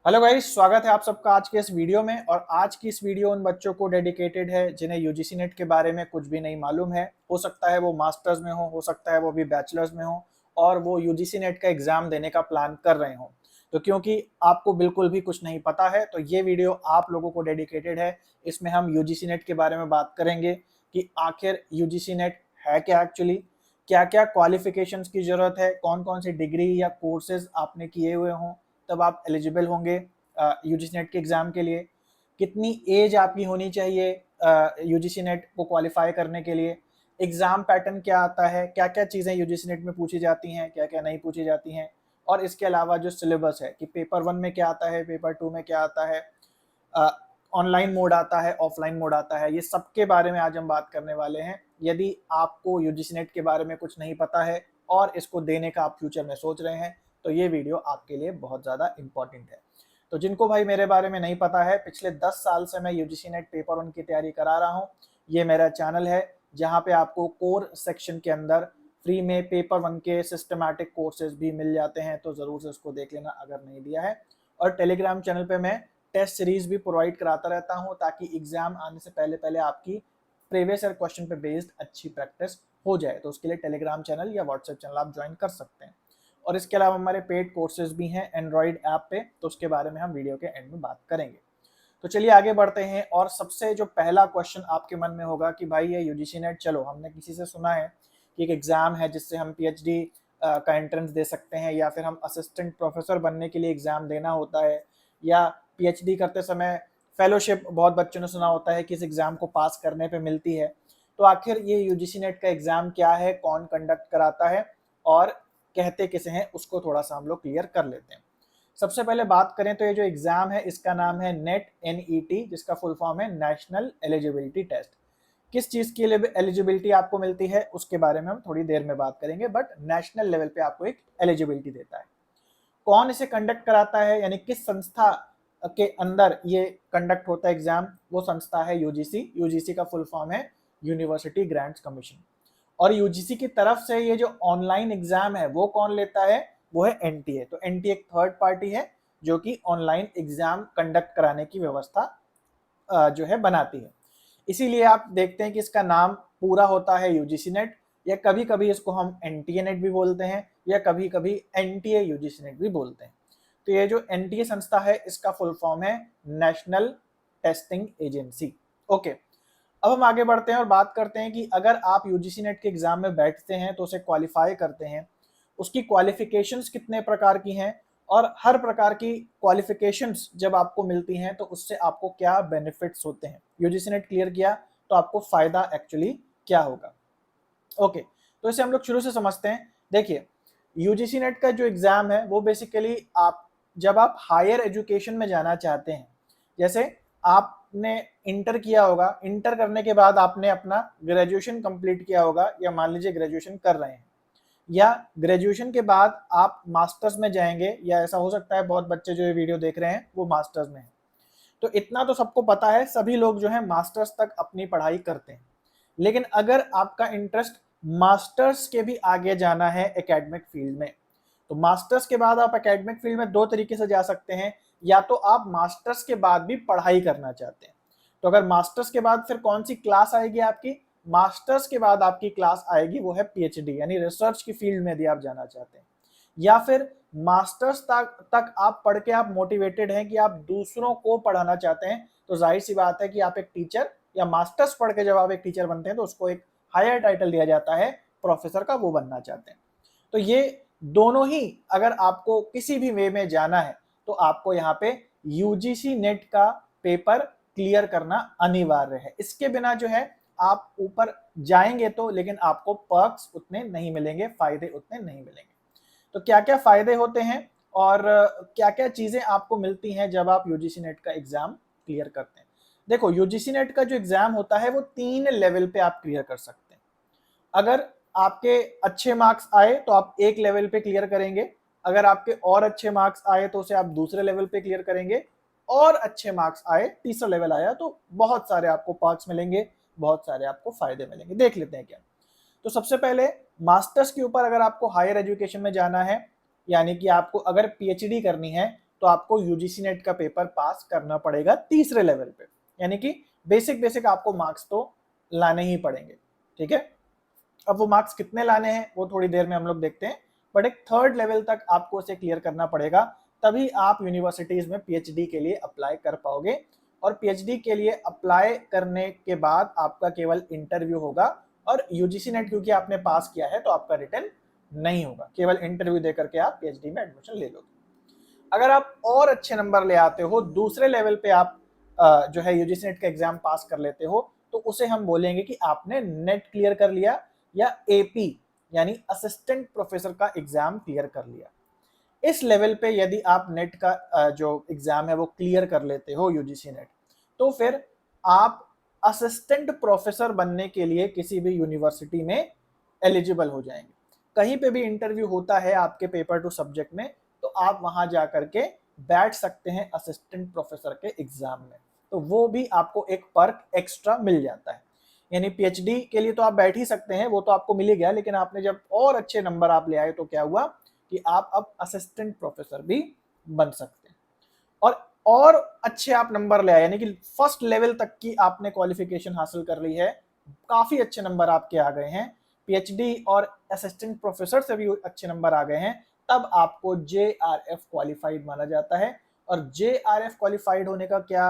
Hello guys, स्वागत है आप सबका आज के इस वीडियो में। और आज की इस वीडियो उन बच्चों को डेडिकेटेड है जिन्हें यूजीसी नेट के बारे में कुछ भी नहीं मालूम है। हो सकता है वो मास्टर्स में हो सकता है वो भी बैचलर्स में हो और वो यूजीसी नेट का एग्जाम देने का प्लान कर रहे हो। तो क्योंकि आपको बिल्कुल भी कुछ नहीं पता है तो ये वीडियो आप लोगों को डेडिकेटेड है। इसमें हम यूजीसी नेट के बारे में बात करेंगे कि आखिर यूजीसी नेट है क्या एक्चुअली, क्या क्या क्वालिफिकेशंस की जरूरत है, कौन कौन सी डिग्री या कोर्सेज आपने किए हुए हों तब आप एलिजिबल होंगे यूजीसी नेट के एग्ज़ाम के लिए, कितनी एज आपकी होनी चाहिए यूजीसी नेट को क्वालिफाई करने के लिए, एग्ज़ाम पैटर्न क्या आता है, क्या क्या चीज़ें यूजीसी नेट में पूछी जाती हैं, क्या क्या नहीं पूछी जाती हैं, और इसके अलावा जो सिलेबस है कि पेपर 1 में क्या आता है, पेपर 2 में क्या आता है, ऑनलाइन मोड आता है, ऑफलाइन मोड आता है, ये सब के बारे में आज हम बात करने वाले हैं। यदि आपको यूजीसी नेट के बारे में कुछ नहीं पता है और इसको देने का आप फ्यूचर में सोच रहे हैं तो ये वीडियो आपके लिए बहुत ज़्यादा इंपॉर्टेंट है। तो जिनको भाई मेरे बारे में नहीं पता है, पिछले 10 साल से मैं यूजीसी नेट पेपर 1 की तैयारी करा रहा हूँ। ये मेरा चैनल है जहाँ पे आपको कोर सेक्शन के अंदर फ्री में पेपर 1 के सिस्टमैटिक कोर्सेज भी मिल जाते हैं, तो ज़रूर से उसको देख लेना अगर नहीं दिया है। और टेलीग्राम चैनल पे मैं टेस्ट सीरीज भी प्रोवाइड कराता रहता हूँ ताकि एग्जाम आने से पहले पहले आपकी प्रीवियस ईयर क्वेश्चन पे बेस्ड अच्छी प्रैक्टिस हो जाए। तो उसके लिए टेलीग्राम चैनल या व्हाट्सएप चैनल आप ज्वाइन कर सकते हैं। और इसके अलावा हमारे पेड कोर्सेज भी हैं एंड्रॉइड ऐप पे, तो उसके बारे में हम वीडियो के एंड में बात करेंगे। तो चलिए आगे बढ़ते हैं। और सबसे जो पहला क्वेश्चन आपके मन में होगा कि भाई ये यूजीसी नेट, चलो हमने किसी से सुना है कि एक एग्जाम है जिससे हम पीएचडी का एंट्रेंस दे सकते हैं, या फिर हम असिस्टेंट प्रोफेसर बनने के लिए एग्जाम देना होता है, या पीएचडी करते समय फेलोशिप बहुत बच्चों ने सुना होता है कि इस एग्जाम को पास करने पे मिलती है। तो आखिर ये यूजीसी नेट का एग्जाम क्या है, कौन कंडक्ट कराता है और कहते किसे हैं, उसको थोड़ा सा हम लोग क्लियर कर लेते हैं। सबसे पहले बात करें तो ये जो एग्जाम है इसका नाम है नेट NET, जिसका फुल फॉर्म है नेशनल एलिजिबिलिटी टेस्ट। किस चीज की एलिजिबिलिटी आपको मिलती है उसके बारे में हम थोड़ी देर में बात करेंगे, बट नेशनल लेवल पे आपको एक एलिजिबिलिटी देता है। कौन इसे कंडक्ट कराता है, यानी किस संस्था के अंदर ये कंडक्ट होता है एग्जाम, वो संस्था है यूजीसी। यूजीसी का फुल फॉर्म है यूनिवर्सिटी ग्रांट्स कमीशन। और यूजीसी की तरफ से ये जो ऑनलाइन एग्जाम है वो कौन लेता है, वो है एनटीए। तो एनटीए एक थर्ड पार्टी है जो कि ऑनलाइन एग्जाम कंडक्ट कराने की व्यवस्था जो है बनाती है। इसीलिए आप देखते हैं कि इसका नाम पूरा होता है यूजीसी नेट, या कभी कभी इसको हम एनटीए नेट भी बोलते हैं, या कभी कभी एनटीए यूजीसी नेट भी बोलते हैं। तो ये जो एनटीए संस्था है इसका फुल फॉर्म है नेशनल टेस्टिंग एजेंसी। ओके, अब हम आगे बढ़ते हैं और बात करते हैं कि अगर आप यूजीसी नेट के एग्जाम में बैठते हैं तो उसे क्वालिफाई करते हैं, उसकी क्वालिफिकेशंस कितने प्रकार की हैं, और हर प्रकार की क्वालिफिकेशंस जब आपको मिलती हैं तो उससे आपको क्या बेनिफिट्स होते हैं। यूजीसी नेट क्लियर किया तो आपको फायदा एक्चुअली क्या होगा। ओके, तो इसे हम लोग शुरू से समझते हैं। देखिए, यूजीसी नेट का जो एग्जाम है वो बेसिकली जब आप हायर एजुकेशन में जाना चाहते हैं, जैसे आपने इंटर किया होगा, इंटर करने के बाद आपने अपना ग्रेजुएशन कंप्लीट किया होगा, या मान लीजिए ग्रेजुएशन कर रहे हैं, या ग्रेजुएशन के बाद आप मास्टर्स में जाएंगे, या ऐसा हो सकता है बहुत बच्चे जो ये वीडियो देख रहे हैं वो मास्टर्स में हैं। तो इतना तो सबको पता है, सभी लोग जो है मास्टर्स तक अपनी पढ़ाई करते हैं। लेकिन अगर आपका इंटरेस्ट मास्टर्स के भी आगे जाना है एकेडमिक फील्ड में, तो मास्टर्स के बाद आप एकेडमिक फील्ड में दो तरीके से जा सकते हैं। या तो आप मास्टर्स के बाद भी पढ़ाई करना चाहते हैं, तो अगर मास्टर्स के बाद फिर कौन सी क्लास आएगी आपकी, मास्टर्स के बाद आपकी क्लास आएगी वो है पीएचडी, यानी रिसर्च की फील्ड में यदि आप जाना चाहते हैं। या फिर मास्टर्स तक आप पढ़ के आप मोटिवेटेड हैं कि आप दूसरों को पढ़ाना चाहते हैं, तो जाहिर सी बात है कि आप एक टीचर, या मास्टर्स पढ़ के जब आप एक टीचर बनते हैं तो उसको एक हायर टाइटल दिया जाता है प्रोफेसर का, वो बनना चाहते हैं। तो ये दोनों ही अगर आपको किसी भी वे में जाना है तो आपको यहाँ पे यूजीसी नेट का पेपर क्लियर करना अनिवार्य है। इसके बिना जो है आप ऊपर जाएंगे तो, लेकिन आपको पर्क्स उतने नहीं मिलेंगे, फायदे उतने नहीं मिलेंगे। तो क्या क्या फायदे होते हैं और क्या क्या चीजें आपको मिलती हैं जब आप यूजीसी नेट का एग्जाम क्लियर करते हैं। देखो, यूजीसी नेट का जो एग्जाम होता है वो 3 लेवल पे आप क्लियर कर सकते हैं। अगर आपके अच्छे मार्क्स आए तो आप एक लेवल पे क्लियर करेंगे, अगर आपके और अच्छे मार्क्स आए तो उसे आप दूसरे लेवल पे क्लियर करेंगे, और अच्छे मार्क्स आए, तीसरा लेवल आया, तो बहुत सारे आपको पार्ट्स मिलेंगे, बहुत सारे आपको फायदे मिलेंगे। देख लेते हैं क्या। तो सबसे पहले मास्टर्स के ऊपर अगर आपको हायर एजुकेशन में जाना है, यानी कि आपको अगर पीएचडी करनी है, तो आपको यूजीसी नेट का पेपर पास करना पड़ेगा तीसरे लेवल पे, यानी कि बेसिक आपको मार्क्स तो लाने ही पड़ेंगे, ठीक है। अब वो मार्क्स कितने लाने हैं वो थोड़ी देर में हम लोग देखते हैं, बट एक थर्ड लेवल तक आपको उसे क्लियर करना पड़ेगा, तभी आप यूनिवर्सिटीज में पीएचडी के लिए अप्लाई कर पाओगे। और पीएचडी के लिए अप्लाई करने के बाद आपका केवल इंटरव्यू होगा, और यूजीसी नेट क्योंकि आपने पास किया है तो आपका रिटर्न नहीं होगा, केवल इंटरव्यू दे करके आप पीएचडी में एडमिशन ले लोगे। अगर आप और अच्छे नंबर ले आते हो, दूसरे लेवल पे आप जो है यूजीसी नेट का एग्जाम पास कर लेते हो, तो उसे हम बोलेंगे कि आपने नेट क्लियर कर लिया या एपी यानी असिस्टेंट प्रोफेसर का एग्जाम क्लियर कर लिया। इस लेवल पे यदि आप नेट का जो एग्जाम है वो क्लियर कर लेते हो यूजीसी नेट, तो फिर आप असिस्टेंट प्रोफेसर बनने के लिए किसी भी यूनिवर्सिटी में एलिजिबल हो जाएंगे। कहीं पे भी इंटरव्यू होता है आपके पेपर टू सब्जेक्ट में, तो आप वहां जा करके बैठ सकते हैं असिस्टेंट प्रोफेसर के एग्जाम में, तो वो भी आपको एक पर्क एक्स्ट्रा मिल जाता है। यानी पीएचडी के लिए तो आप बैठ ही सकते हैं, वो तो आपको मिल ही गया, लेकिन आपने जब और अच्छे नंबर आप ले आए तो क्या हुआ कि आप अब असिस्टेंट प्रोफेसर भी बन सकते हैं। और अच्छे आप नंबर ले आए, यानी कि फर्स्ट लेवल तक की आपने क्वालिफिकेशन हासिल कर ली है, काफी अच्छे नंबर आपके आ गए हैं, पीएचडी और असिस्टेंट प्रोफेसर से भी अच्छे नंबर आ गए हैं, तब आपको जेआरएफ क्वालिफाइड माना जाता है। और जेआरएफ क्वालिफाइड होने का क्या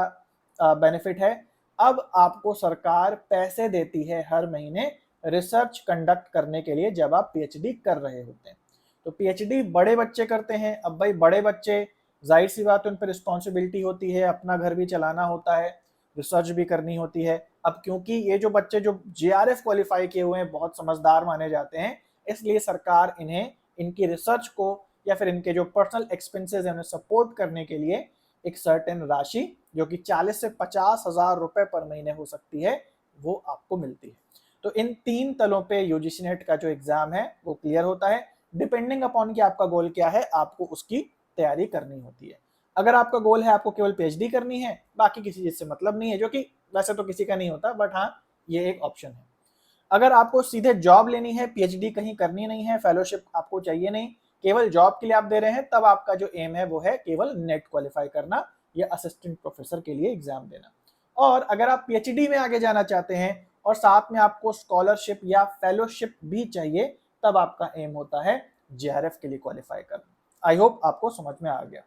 बेनिफिट है, अब आपको सरकार पैसे देती है हर महीने रिसर्च कंडक्ट करने के लिए जब आप पीएचडी कर रहे होते हैं। तो पीएचडी बड़े बच्चे करते हैं। अब भाई बड़े बच्चे, जाहिर सी बात है, उन पर रिस्पॉन्सिबिलिटी होती है, अपना घर भी चलाना होता है, रिसर्च भी करनी होती है। अब क्योंकि ये जो बच्चे जो जेआरएफ क्वालिफाई किए हुए हैं बहुत समझदार माने जाते हैं, इसलिए सरकार इन्हें इनकी रिसर्च को या फिर इनके जो पर्सनल एक्सपेंसेस हैं उन्हें सपोर्ट करने के लिए एक सर्टेन राशि जो कि 40 से 50 हजार रुपए पर महीने हो सकती है, वो आपको मिलती है। तो इन तीन तलों पे यूजीसी नेट का जो एग्जाम है वो क्लियर होता है। डिपेंडिंग अपॉन कि आपका गोल क्या है, आपको उसकी तैयारी करनी होती है। अगर आपका गोल है आपको केवल पीएचडी करनी है, बाकी किसी चीज से मतलब नहीं है, जो कि वैसे तो किसी का नहीं होता, बट हाँ ये एक ऑप्शन है। अगर आपको सीधे जॉब लेनी है, पीएचडी कहीं करनी नहीं है, फेलोशिप आपको चाहिए नहीं, केवल जॉब के लिए आप दे रहे हैं, तब आपका जो एम है वो है केवल नेट क्वालिफाई करना या असिस्टेंट प्रोफेसर के लिए एग्जाम देना। और अगर आप पीएचडी में आगे जाना चाहते हैं और साथ में आपको स्कॉलरशिप या फेलोशिप भी चाहिए, तब आपका एम होता है जेआरएफ के लिए क्वालिफाई करना। आई होप आपको समझ में आ गया।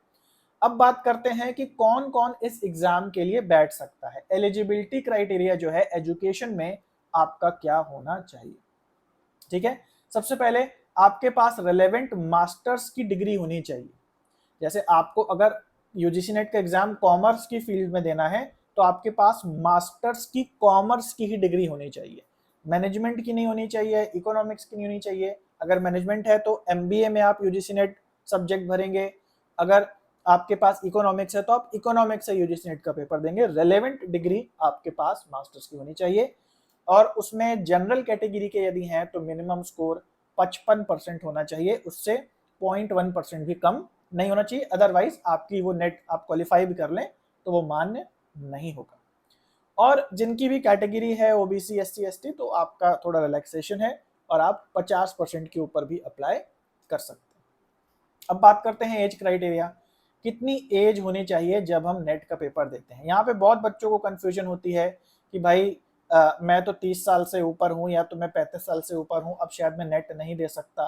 अब बात करते हैं कि कौन कौन इस एग्जाम के लिए बैठ सकता है। एलिजिबिलिटी क्राइटेरिया जो है एजुकेशन में आपका क्या होना चाहिए, ठीक है। सबसे पहले आपके पास रिलेवेंट मास्टर्स की डिग्री होनी चाहिए। जैसे आपको अगर यूजीसी नेट का एग्जाम कॉमर्स की फील्ड में देना है, तो आपके पास मास्टर्स की कॉमर्स की ही डिग्री होनी चाहिए, मैनेजमेंट की नहीं होनी चाहिए, इकोनॉमिक्स की नहीं होनी चाहिए। अगर मैनेजमेंट है तो एमबीए में आप यूजीसी नेट सब्जेक्ट भरेंगे, अगर आपके पास इकोनॉमिक्स है तो आप इकोनॉमिक्स से यूजीसी नेट का पेपर देंगे। रेलेवेंट डिग्री आपके पास मास्टर्स की होनी चाहिए, और उसमें जनरल कैटेगरी के यदि हैं तो मिनिमम स्कोर 55% होना चाहिए, उससे 0.1% भी कम नहीं होना चाहिए, अदरवाइज आपकी वो नेट आप क्वालिफाई भी कर लें तो वो मान्य नहीं होगा। और जिनकी भी कैटेगरी है ओबीसी एससी एसटी, तो आपका थोड़ा रिलैक्सेशन है और आप 50% के ऊपर भी अप्लाई कर सकते हैं। अब बात करते हैं एज क्राइटेरिया, कितनी एज होनी चाहिए जब हम नेट का पेपर देते हैं। यहाँ पे बहुत बच्चों को कंफ्यूजन होती है कि भाई मैं तो 30 साल से ऊपर हूँ या तो मैं 35 साल से ऊपर हूँ, अब शायद मैं नेट नहीं दे सकता।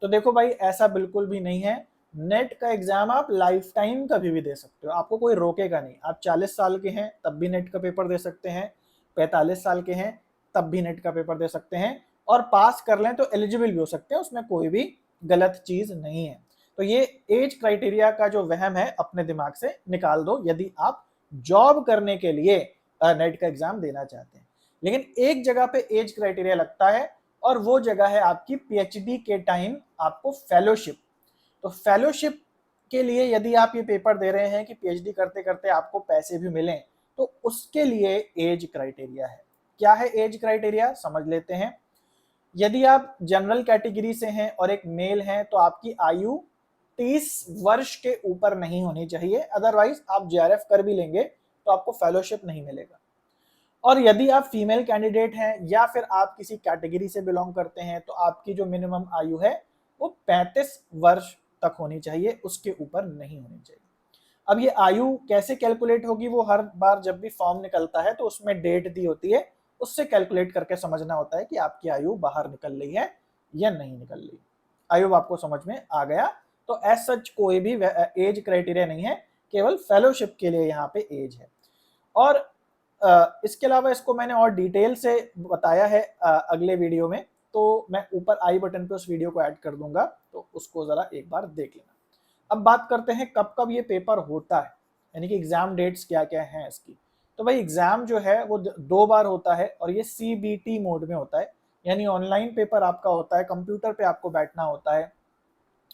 तो देखो भाई ऐसा बिल्कुल भी नहीं है, नेट का एग्जाम आप लाइफ टाइम कभी भी दे सकते हो, आपको कोई रोकेगा नहीं। आप 40 साल के हैं तब भी नेट का पेपर दे सकते हैं, 45 साल के हैं तब भी नेट का पेपर दे सकते हैं, और पास कर लें तो एलिजिबल भी हो सकते हैं, उसमें कोई भी गलत चीज नहीं है। तो ये एज क्राइटेरिया का जो वहम है अपने दिमाग से निकाल दो यदि आप जॉब करने के लिए नेट का एग्जाम देना चाहते हैं। लेकिन एक जगह पे एज क्राइटेरिया लगता है, और वो जगह है आपकी पीएचडी के टाइम आपको फेलोशिप। तो फेलोशिप के लिए यदि आप ये पेपर दे रहे हैं कि पीएचडी करते करते आपको पैसे भी मिलें, तो उसके लिए एज क्राइटेरिया है। क्या है एज क्राइटेरिया, समझ लेते हैं। यदि आप जनरल कैटेगरी से हैं और एक मेल हैं तो आपकी आयु 30 वर्ष के ऊपर नहीं होनी चाहिए, अदरवाइज आप जेआरएफ कर भी लेंगे तो आपको फेलोशिप नहीं मिलेगा। और यदि आप फीमेल कैंडिडेट हैं या फिर आप किसी कैटेगरी से बिलोंग करते हैं, तो आपकी जो मिनिमम आयु है वो 35 वर्ष तक होनी चाहिए, उसके ऊपर नहीं होनी चाहिए। अब ये आयु कैसे कैलकुलेट होगी, वो हर बार जब भी फॉर्म निकलता है तो उसमें डेट दी होती है, उससे कैलकुलेट करके समझना होता है कि आपकी आयु बाहर निकल रही है या नहीं निकल रही। आयु आपको समझ में आ गया। तो एज सच कोई भी एज क्राइटेरिया नहीं है, केवल फेलोशिप के लिए यहाँ पे एज है। और इसके अलावा इसको मैंने और डिटेल से बताया है अगले वीडियो में, तो मैं ऊपर आई बटन पे उस वीडियो को ऐड कर दूंगा, तो उसको जरा एक बार देख लेना। अब बात करते हैं कब कब ये पेपर होता है, यानी कि एग्जाम डेट्स क्या क्या हैं इसकी। तो भाई एग्जाम जो है वो 2 बार होता है और ये CBT मोड में होता है, यानी ऑनलाइन पेपर आपका होता है, कंप्यूटर पे आपको बैठना होता है,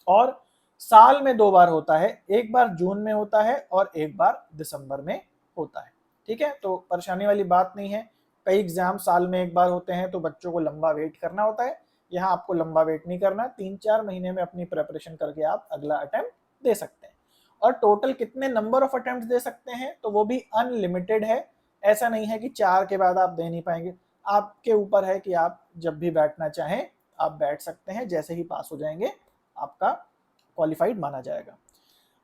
और साल में 2 बार होता है, एक बार जून में होता है और एक बार दिसंबर में होता है। ठीक है, तो परेशानी वाली बात नहीं है। कई एग्जाम साल में एक बार होते हैं तो बच्चों को लंबा वेट करना होता है, यहाँ आपको लंबा वेट नहीं करना, 3-4 महीने में अपनी प्रिपरेशन करके आप अगला अटेम्प्ट दे सकते हैं। और टोटल कितने नंबर ऑफ अटेम्प्ट दे सकते हैं, तो वो भी अनलिमिटेड है। ऐसा नहीं है कि 4 के बाद आप दे नहीं पाएंगे, आपके ऊपर है कि आप जब भी बैठना चाहें आप बैठ सकते हैं, जैसे ही पास हो जाएंगे आपका क्वालिफाइड माना जाएगा।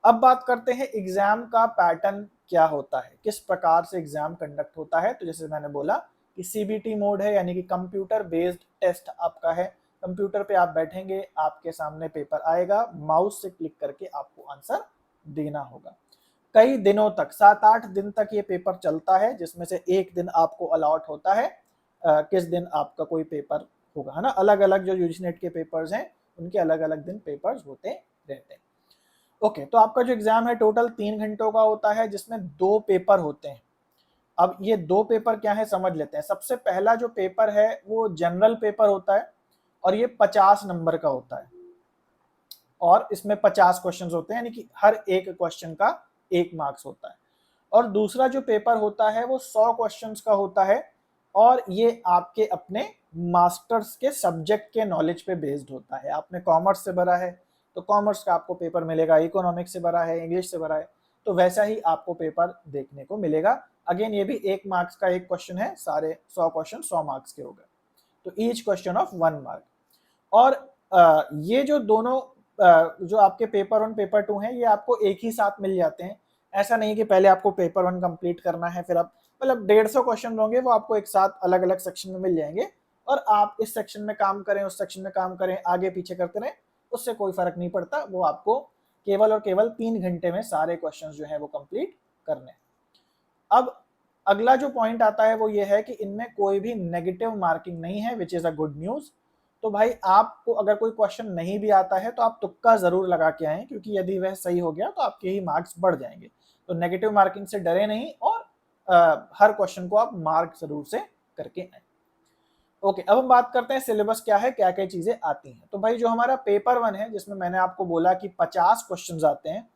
अब बात करते हैं एग्जाम का पैटर्न क्या होता है, किस प्रकार से एग्जाम कंडक्ट होता है। तो जैसे मैंने बोला कि CBT मोड है, यानी कि कंप्यूटर बेस्ड टेस्ट आपका है। कंप्यूटर पे आप बैठेंगे, आपके सामने पेपर आएगा, माउस से क्लिक करके आपको आंसर देना होगा। कई दिनों तक, 7-8 दिन तक ये पेपर चलता है, जिसमें से एक दिन आपको अलॉट होता है किस दिन आपका कोई पेपर होगा, है ना। अलग अलग जो यूजीसी नेट के पेपर्स हैं उनके अलग अलग दिन पेपर्स होते रहते हैं। ओके, तो आपका जो एग्जाम है टोटल 3 घंटों का होता है, जिसमें 2 पेपर होते हैं। अब ये 2 पेपर क्या है समझ लेते हैं। सबसे पहला जो पेपर है वो जनरल पेपर होता है और ये 50 नंबर का होता है और इसमें 50 क्वेश्चंस होते हैं, यानी कि हर एक क्वेश्चन का 1 मार्क्स होता है। और दूसरा जो पेपर होता है वो 100 क्वेश्चंस का होता है और ये आपके अपने मास्टर्स के सब्जेक्ट के नॉलेज पे बेस्ड होता है। आपने कॉमर्स से भरा है तो कॉमर्स का आपको पेपर मिलेगा, इकोनॉमिक्स से भरा है, इंग्लिश से भरा है तो वैसा ही आपको पेपर देखने को मिलेगा। अगेन ये भी 1 मार्क्स का एक क्वेश्चन है, सारे 100 क्वेश्चन 100 मार्क्स के हो गए, तो ईच क्वेश्चन ऑफ 1 मार्क। और ये जो दोनों जो आपके पेपर 1 पेपर 2 हैं ये आपको एक ही साथ मिल जाते हैं। ऐसा नहीं कि पहले आपको पेपर 1 कंप्लीट करना है फिर आप, मतलब 150 क्वेश्चन होंगे वो आपको एक साथ अलग अलग सेक्शन में मिल जाएंगे और आप इस सेक्शन में काम करें उस सेक्शन में काम करें आगे पीछे करते रहें, उससे कोई फर्क नहीं पड़ता। वो आपको केवल और केवल 3 घंटे में सारे क्वेश्चन जो है वो कंप्लीट करने। अब अगला जो पॉइंट आता है वो ये है कि इनमें कोई भी नेगेटिव मार्किंग नहीं है, which is a good news. तो भाई आपको अगर कोई क्वेश्चन नहीं भी आता है तो आप तुक्का जरूर लगा के आए, क्योंकि यदि वह सही हो गया तो आपके ही मार्क्स बढ़ जाएंगे। तो नेगेटिव मार्किंग से डरे नहीं और हर क्वेश्चन को आप मार्क जरूर से करके आए। ओके, अब हम बात करते हैं सिलेबस क्या है, क्या क्या चीजें आती हैं। तो भाई जो हमारा पेपर 1 है जिसमें मैंने आपको बोला कि 50 क्वेश्चन आते हैं,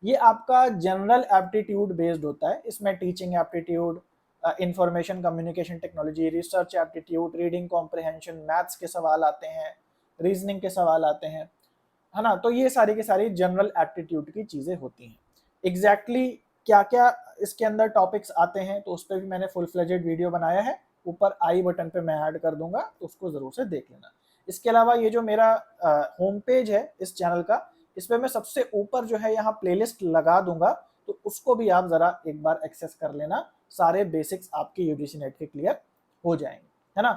ये आपका जनरल एप्टीट्यूड बेस्ड होता है। इसमें teaching aptitude, information communication technology, research aptitude, reading comprehension, maths के सवाल आते हैं, रीजनिंग के सवाल आते हैं, है ना। तो ये सारी की सारी जनरल एप्टीट्यूड की चीजें होती हैं। एग्जैक्टली क्या क्या इसके अंदर टॉपिक्स आते हैं तो उस पर भी मैंने फुल फ्लेजेड वीडियो बनाया है, ऊपर आई बटन पे मैं ऐड कर दूंगा तो उसको जरूर से देख लेना। इसके अलावा ये जो मेरा होम पेज है इस चैनल का, इस पर मैं सबसे ऊपर जो है यहाँ प्लेलिस्ट लगा दूंगा, तो उसको भी आप जरा एक बार एक्सेस कर लेना, सारे बेसिक्स आपके यूजीसी नेट के क्लियर हो जाएंगे, है ना।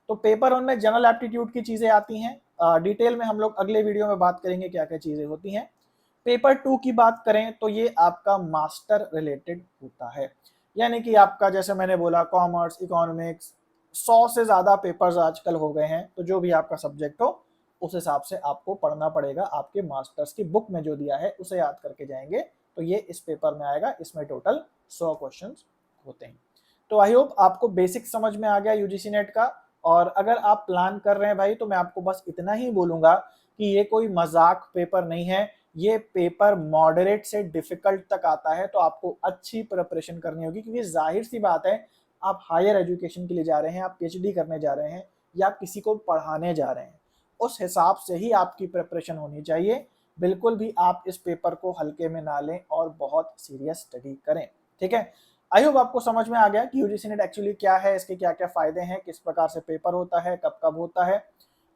तो पेपर 1 में जनरल एप्टीट्यूड की चीजें आती हैं, डिटेल में हम लोग अगले वीडियो में बात करेंगे क्या क्या चीजें होती हैं। पेपर 2 की बात करें तो ये आपका मास्टर रिलेटेड होता है, यानी कि आपका जैसे मैंने बोला कॉमर्स, इकोनॉमिक्स, 100 से ज़्यादा पेपर्स आजकल हो गए हैं, तो जो भी आपका सब्जेक्ट हो उस हिसाब से आपको पढ़ना पड़ेगा। आपके मास्टर्स की बुक में जो दिया है उसे याद करके जाएंगे तो ये इस पेपर में आएगा। इसमें टोटल 100 क्वेश्चन होते हैं। तो आई होप आपको बेसिक समझ में आ गया यूजीसी नेट का। और अगर आप प्लान कर रहे हैं भाई तो मैं आपको बस इतना ही बोलूँगा कि ये कोई मजाक पेपर नहीं है, ये पेपर मॉडरेट से डिफिकल्ट तक आता है। तो आपको अच्छी प्रिपरेशन करनी होगी, क्योंकि जाहिर सी बात है आप हायर एजुकेशन के लिए जा रहे हैं, आप पीएचडी करने जा रहे हैं या आप किसी को पढ़ाने जा रहे हैं, उस हिसाब से ही आपकी प्रिपरेशन होनी चाहिए। बिल्कुल भी आप इस पेपर को हल्के में ना लें और बहुत सीरियस स्टडी करें, ठीक है। आई होप आपको समझ में आ गया कि यूजीसी नेट एक्चुअली क्या है, इसके क्या क्या फायदे हैं, किस प्रकार से पेपर होता है, कब कब होता है,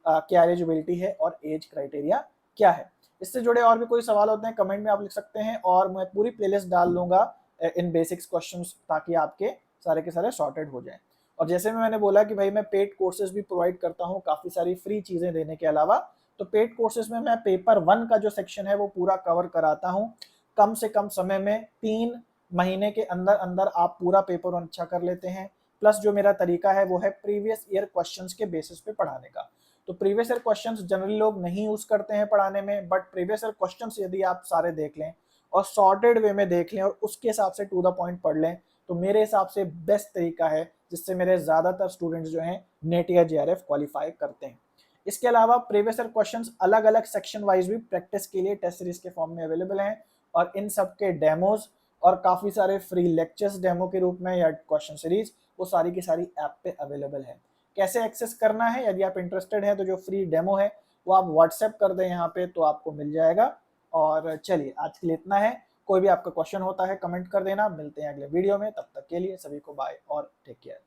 क्या एलिजिबिलिटी है और एज क्राइटेरिया क्या है। इससे जुड़े और भी कोई सवाल होते हैं कमेंट में आप लिख सकते हैं, और मैं पूरी प्लेलिस्ट डाल दूंगा इन बेसिक्स क्वेश्चंस, ताकि आपके सारे के सारे सॉर्टेड हो जाएं। और जैसे मैंने बोला कि भाई मैं पेड कोर्सेज भी प्रोवाइड करता हूँ काफ़ी सारी फ्री चीज़ें देने के अलावा, तो पेड कोर्सेज में मैं पेपर 1 का जो सेक्शन है वो पूरा कवर कराता हूँ। कम से कम समय में 3 महीने के अंदर अंदर आप पूरा पेपर 1 अच्छा कर लेते हैं। प्लस जो मेरा तरीका है वो है प्रीवियस ईयर क्वेश्चंस के बेसिस पे पढ़ाने का। तो प्रीवियस ईयर क्वेश्चंस जनरली लोग नहीं यूज करते हैं पढ़ाने में, बट प्रीवियस ईयर क्वेश्चंस यदि आप सारे देख लें और सॉर्टेड वे में देख लें और उसके हिसाब से टू द पॉइंट पढ़ लें, तो मेरे हिसाब से बेस्ट तरीका है जिससे मेरे ज़्यादातर स्टूडेंट्स जो हैं नेट या जेआरएफ क्वालिफाई करते हैं। इसके अलावा प्रीवियस ईयर क्वेश्चंस अलग अलग सेक्शन वाइज भी प्रैक्टिस के लिए टेस्ट सीरीज के फॉर्म में अवेलेबल हैं, और इन सब के डेमोज और काफ़ी सारे फ्री लेक्चर्स डेमो के रूप में या क्वेश्चन सीरीज वो सारी की सारी ऐप पे अवेलेबल है। कैसे एक्सेस करना है, यदि आप इंटरेस्टेड हैं तो जो फ्री डेमो है वो आप व्हाट्सएप कर दें यहाँ पे तो आपको मिल जाएगा। और चलिए आज के लिए इतना है। कोई भी आपका क्वेश्चन होता है कमेंट कर देना। मिलते हैं अगले वीडियो में, तब तक के लिए सभी को बाय और टेक केयर।